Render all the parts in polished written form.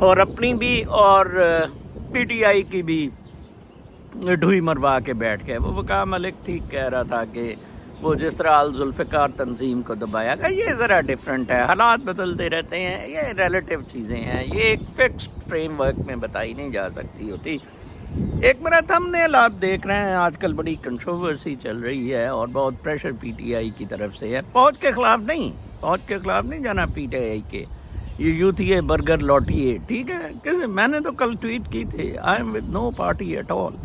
اور اپنی بھی اور پی ٹی آئی کی بھی ڈھوئی مروا کے بیٹھ گئے. وہ وقار ملک ٹھیک کہہ رہا تھا کہ وہ جس طرح الذوالفقار تنظیم کو دبایا گیا یہ ذرا ڈفرینٹ ہے, حالات بدلتے رہتے ہیں, یہ ریلیٹیو چیزیں ہیں, یہ ایک فکسڈ فریم ورک میں بتائی نہیں جا سکتی ہوتی. ایک مرتبہ ہم نے حالات دیکھ رہے ہیں, آج کل بڑی کنٹروورسی چل رہی ہے اور بہت پریشر پی ٹی آئی کی طرف سے ہے, فوج کے خلاف نہیں جانا پی ٹی آئی کے, یہ یوتھیے برگر لوٹیے, ٹھیک ہے. میں نے تو کل ٹویٹ کی تھی, I am with no party at all,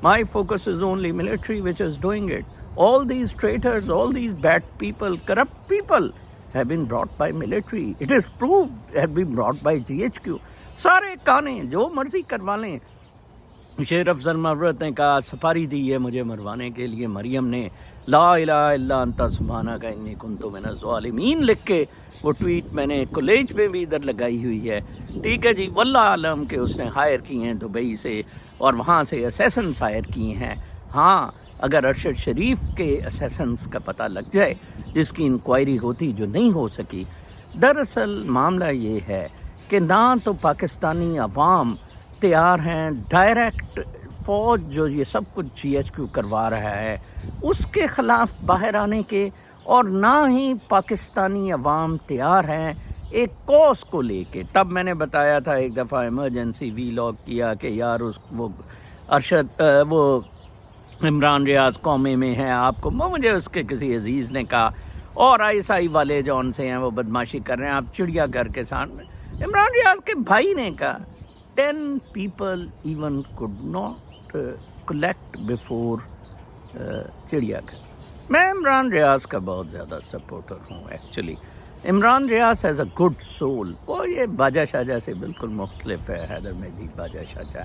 my focus is only military which is doing it. All these traitors, all these bad people, corrupt people have been brought by military. It is proved, have been brought by GHQ. سارے کانے جو مرضی کروا لیں. شیر افضل مرت نے کہا safari دی ہے مجھے مروانے کے لیے, مریم نے لا الہ الا انت سبحانک انی کنت من الظالمین لکھ کے وہ ٹویٹ میں نے کالج میں بھی ادھر لگائی ہوئی ہے, ٹھیک ہے جی. واللہ عالم کہ اس نے ہائر کی ہیں دبئی سے اور وہاں سے اسیسنس ہائر کی ہیں. ہاں اگر ارشد شریف کے اسیسنس کا پتہ لگ جائے جس کی انکوائری ہوتی جو نہیں ہو سکی. دراصل معاملہ یہ ہے کہ نہ تو پاکستانی عوام تیار ہیں ڈائریکٹ فوج جو یہ سب کچھ جی ایچ کیو کروا رہا ہے اس کے خلاف باہر آنے کے, اور نہ ہی پاکستانی عوام تیار ہیں ایک کوس کو لے کے. تب میں نے بتایا تھا ایک دفعہ ایمرجنسی وی لاگ کیا کہ یار وہ عمران ریاض قومے میں ہے آپ کو, مجھے اس کے کسی عزیز نے کہا, اور آئی ایس والے جو ان سے ہیں وہ بدماشی کر رہے ہیں آپ چڑیا گھر کے سامنے. عمران ریاض کے بھائی نے کہا 10 people even could not collect before چڑیا گھر. میں عمران ریاض کا بہت زیادہ سپورٹر ہوں actually. Imran Riaz as a good soul, وہ یہ باجا شاہجہ سے بالکل مختلف ہے, حیدر مہدی باجا شاہجہ.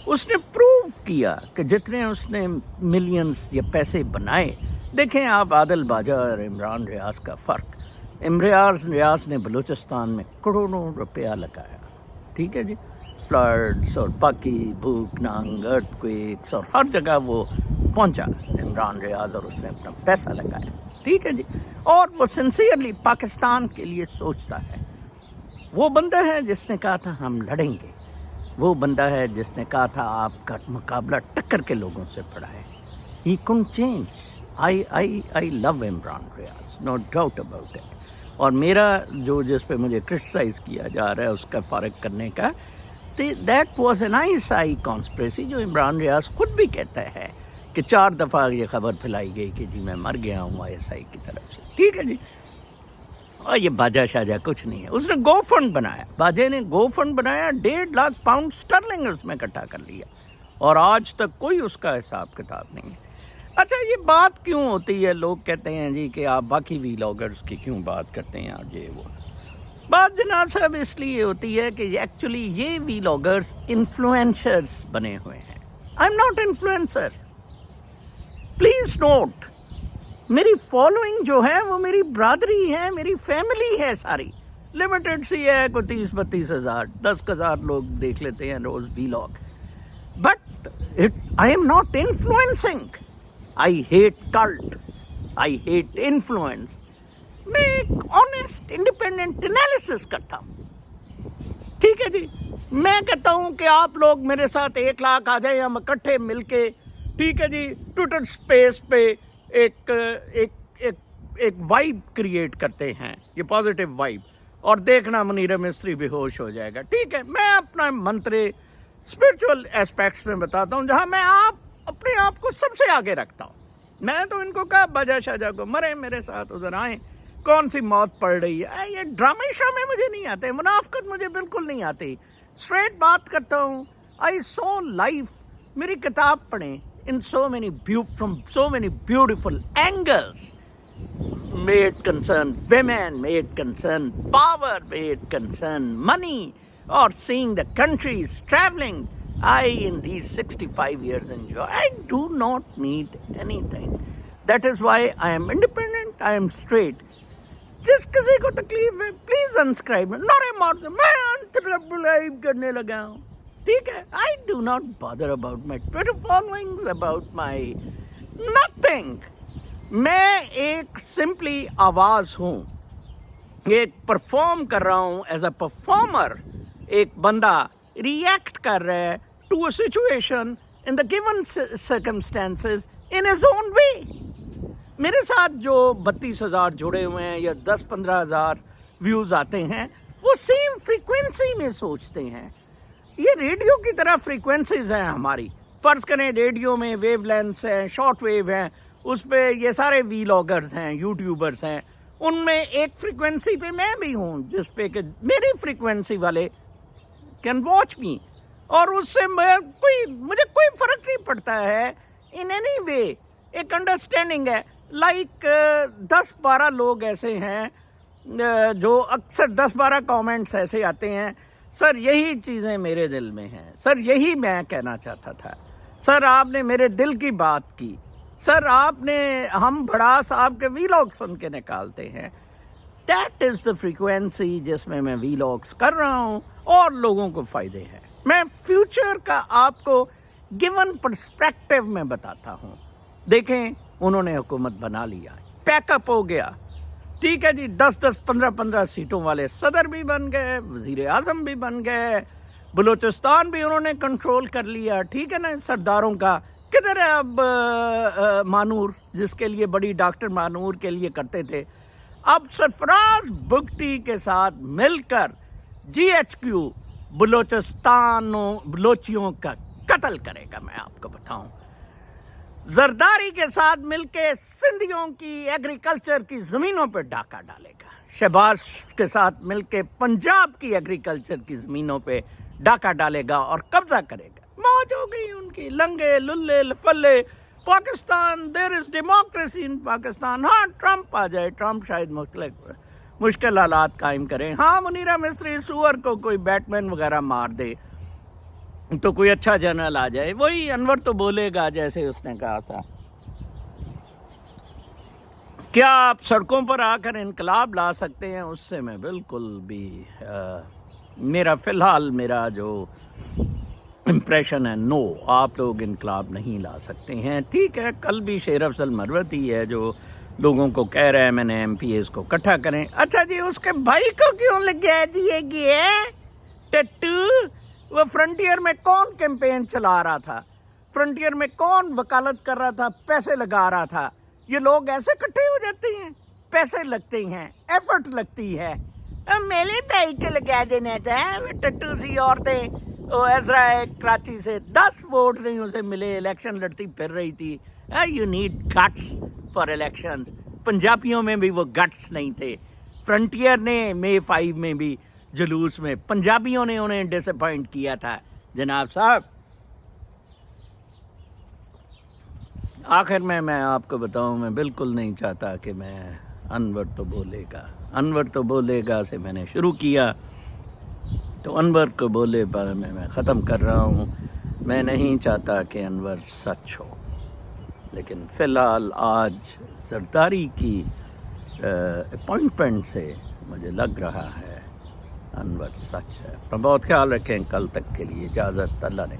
اس نے پروو کیا کہ جتنے اس نے ملینز یا پیسے بنائے, دیکھیں آپ عادل باجا اور عمران ریاض کا فرق. عمران ریاض نے بلوچستان میں کروڑوں روپیہ لگایا, ٹھیک ہے جی, فلڈس اور باقی بھوک ننگ ارتھ اور ہر جگہ وہ پہنچا عمران ریاض, اور اس نے اپنا پیسہ لگایا, ٹھیک ہے جی. اور وہ سنسیئرلی پاکستان کے لیے سوچتا ہے. وہ بندہ ہے جس نے کہا تھا ہم لڑیں گے, وہ بندہ ہے جس نے کہا تھا آپ کا مقابلہ ٹکر کے لوگوں سے پڑا ہے. He can change. I love Imran Riaz, no doubt about it. اور میرا جو جس پہ مجھے کرٹیسائز کیا جا رہا ہے اس کا فارغ کرنے کا, that was an ISI conspiracy, جو عمران ریاض خود بھی کہتا ہے کہ 4 دفعہ یہ خبر پھیلائی گئی کہ جی میں مر گیا ہوں ISI کی طرف سے, ٹھیک ہے جی. اور یہ باجا شاہجہ کچھ نہیں ہے. اس نے گو فنڈ بنایا, باجے نے گو فنڈ بنایا, 1.5 لاکھ پاؤنڈ سٹرلنگ اس میں اکٹھا کر لیا, اور آج تک کوئی اس کا حساب کتاب نہیں ہے. اچھا یہ بات کیوں ہوتی ہے, لوگ کہتے ہیں جی کہ آپ باقی وی لاگرز کی کیوں بات کرتے ہیں, اور یہ وہ بات جناب صاحب اس لیے ہوتی ہے کہ ایکچولی یہ وی لاگرز انفلوئنسرز بنے ہوئے ہیں. I am not influencer, please note. میری فالوئنگ جو ہے وہ میری برادری ہے, میری فیملی ہے ساری. لمیٹڈ سی ہے, کوئی 30-32 ہزار 10,000 لوگ دیکھ لیتے ہیں روز vlog. But I am not influencing. I hate cult, I hate influence. میں ایک آنیسٹ انڈیپینڈنٹ انالیسس کرتا ہوں, ٹھیک ہے جی. میں کہتا ہوں کہ آپ لوگ میرے ساتھ 1 لاکھ آ جائیں, ہم اکٹھے مل کے, ٹھیک ہے جی, ٹویٹر اسپیس پہ ایک وائب کریٹ کرتے ہیں, یہ پازیٹیو وائب, اور دیکھنا منیر مستری بے ہوش ہو جائے گا, ٹھیک ہے. میں اپنا منترے اسپرچول ایسپیکٹس میں بتاتا ہوں جہاں میں اپنے آپ کو سب سے آگے رکھتا ہوں. میں تو ان کو کہا باجا شاہجہ کو مرے میرے ساتھ, ادھر آئیں, کون سی موت پڑ رہی ہے. یہ ڈرامے شامے مجھے نہیں آتے, منافقت مجھے بالکل نہیں آتی, اسٹریٹ بات کرتا ہوں. آئی سو لائف, میری کتاب پڑھیں, in so many from so many beautiful angles. May it concern women, may it concern power, may it concern money, or seeing the countries, traveling. I, in these 65 years, enjoy. I do not need anything. That is why I am independent, I am straight. جس کسی کو تکلیف ہے please انسکرائب. نعرے مارتے میں انسکرائب کرنے لگا ہوں, ٹھیک ہے. I do not bother about my Twitter following, about my nothing. میں ایک سمپلی آواز ہوں, ایک پرفارم کر رہا ہوں ایز اے پرفارمر, ایک بندہ ریئیکٹ کر رہا ہے to a situation in the given circumstances in his own way. میرے ساتھ جو 32,000 جڑے ہوئے ہیں یا 10-15,000 ویوز آتے ہیں وہ سیم فریکوینسی میں سوچتے ہیں. یہ ریڈیو کی طرح فریکوینسیز ہیں ہماری. فرض کریں ریڈیو میں ویو لینس ہیں, شارٹ ویو ہیں, اس پہ یہ سارے وی لاگرز ہیں, یوٹیوبرز ہیں, ان میں ایک فریکوینسی پہ میں بھی ہوں جس پہ کہ میری فریکوینسی والے کین واچ می, اور اس سے مجھے کوئی فرق نہیں پڑتا ہے ان اینی وے. ایک انڈرسٹینڈنگ ہے. لائک 10-12 لوگ ایسے ہیں جو اکثر 10-12 کامنٹس ایسے آتے ہیں, سر یہی چیزیں میرے دل میں ہیں, سر یہی میں کہنا چاہتا تھا, سر آپ نے میرے دل کی بات کی, سر آپ نے, ہم بھڑاس آپ کے وی لاگ سن کے نکالتے ہیں. دیٹ از دا فریکوینسی جس میں وی لاگس کر رہا ہوں اور لوگوں کو فائدے ہیں. میں فیوچر کا آپ کو گیون پرسپیکٹو میں بتاتا ہوں. دیکھیں انہوں نے حکومت بنا لیا, پیک اپ ہو گیا, ٹھیک ہے جی, 10-10 15-15 سیٹوں والے صدر بھی بن گئے, وزیر اعظم بھی بن گئے, بلوچستان بھی انہوں نے کنٹرول کر لیا, ٹھیک ہے نا. سرداروں کا کدھر ہے اب مانور, جس کے لیے بڑی ڈاکٹر مانور کے لیے کرتے تھے, اب سرفراز بگٹی کے ساتھ مل کر GHQ بلوچیوں کا قتل کرے گا. میں آپ کو بتاؤں, زرداری کے ساتھ مل کے سندھیوں کی ایگریکلچر کی زمینوں پہ ڈاکہ ڈالے گا. شہباز کے ساتھ مل کے پنجاب کی ایگریکلچر کی زمینوں پہ ڈاکہ ڈالے گا اور قبضہ کرے گا. موج ہو گئی ان کی, لنگے للے لفلے. پاکستان, دیر از ڈیموکریسی ان پاکستان. ہاں ٹرمپ آ جائے, ٹرمپ شاید مشکل حالات قائم کریں. ہاں منیرہ مستری سور کو کوئی بیٹمین وغیرہ مار دے تو کوئی اچھا جنرل آ جائے. وہی انور تو بولے گا جیسے اس نے کہا تھا. کیا آپ سڑکوں پر آ کر انقلاب لا سکتے ہیں؟ اس سے میں بالکل بھی میرا فی الحال میرا جو امپریشن ہے, نو, آپ لوگ انقلاب نہیں لا سکتے ہیں. ٹھیک ہے, کل بھی شیر افضل مروتی ہے جو لوگوں کو کہہ رہا ہے میں نے MPAs کو اکٹھا کریں. اچھا جی, اس کے بھائی کو کیوں لگا دیے گئے ٹٹو؟ وہ فرنٹیئر میں کون کیمپین چلا رہا تھا, فرنٹیئر میں کون وکالت کر رہا تھا, پیسے لگا رہا تھا. یہ لوگ ایسے اکٹھے ہو جاتے ہیں, پیسے لگتے ہیں, ایفرٹ لگتی ہے. میرے بھائی کو لگا دینا تھا. ٹٹو سی عورتیں, ایزرا کراچی سے 10 ووٹ نہیں اسے ملے, الیکشن لڑتی پھر رہی تھی. You need guts for elections. پنجابیوں میں بھی وہ گٹس نہیں تھے. فرنٹیئر نے May 5 میں بھی جلوس میں پنجابیوں نے انہیں ڈس اپوائنٹ کیا تھا. جناب صاحب, آخر میں آپ کو بتاؤں, میں بالکل نہیں چاہتا کہ میں انور تو بولے گا سے میں نے شروع کیا, تو انور کو بولے پر میں ختم کر رہا ہوں. میں نہیں چاہتا کہ انور سچ ہو, لیکن فی الحال آج زرداری کی اپوائنٹمنٹ سے مجھے لگ رہا ہے انور سچ ہے. بہت خیال رکھیں. کل تک کے لیے اجازت. اللہ نے